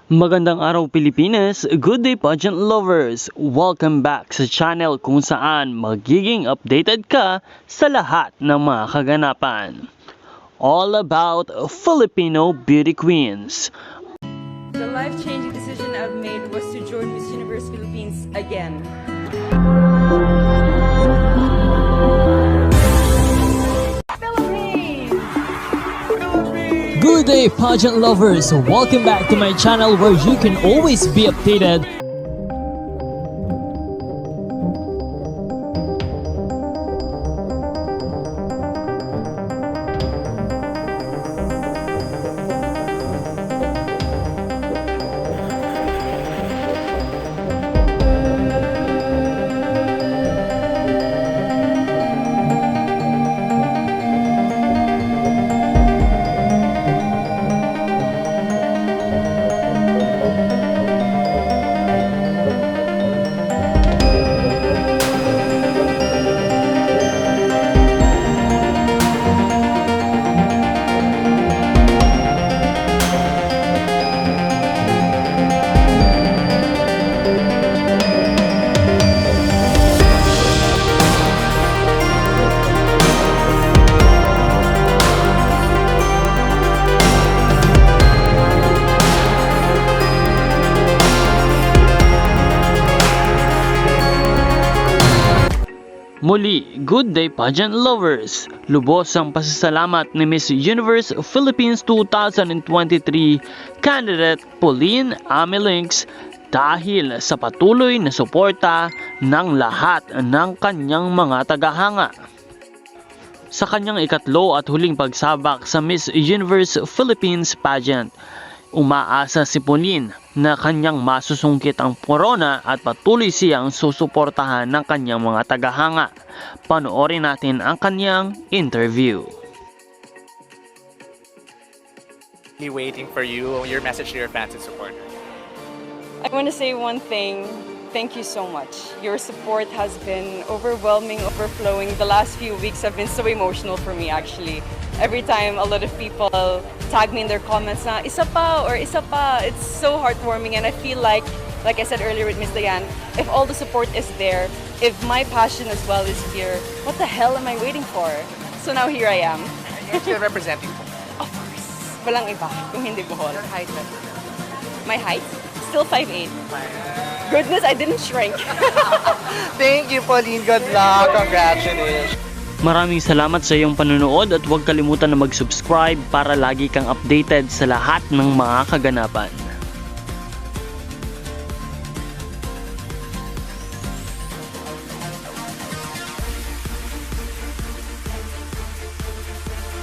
Magandang araw Pilipinas, good day pageant lovers! Welcome back sa channel kung saan magiging updated ka sa lahat ng mga kaganapan. All about Filipino beauty queens. The life-changing decision I've made was to join Miss Universe Philippines again. Good day pageant lovers, welcome back to my channel where you can always be updated Muli, good day pageant lovers! Lubos ang pasasalamat ni Miss Universe Philippines 2023 candidate Pauline Amelinks dahil sa patuloy na suporta ng lahat ng kanyang mga tagahanga. Sa kanyang ikatlo at huling pagsabak sa Miss Universe Philippines pageant, umaasa si Pauline na kanyang masusungkit ang corona at patuloy siyang susuportahan ng kanyang mga tagahanga. Panoorin natin ang kanyang interview. Waiting for you, your message to your fans and supporters. I want to say one thing. Thank you so much. Your support has been overwhelming, overflowing. The last few weeks have been so emotional for me actually. Every time a lot of people tag me in their comments na isa pa or isa pa, it's so heartwarming, and I feel like I said earlier with Miss Diane, if all the support is there, if my passion as well is here, what the hell am I waiting for? So now here I am. You're still representing po. Of course. Walang iba kung hindi Bohol. Your height na. My height? Still 5'8". Goodness, I didn't shrink. Thank you, Pauline. Good luck. Congratulations. Maraming salamat sa iyong panonood at huwag kalimutan na mag-subscribe para lagi kang updated sa lahat ng mga kaganapan.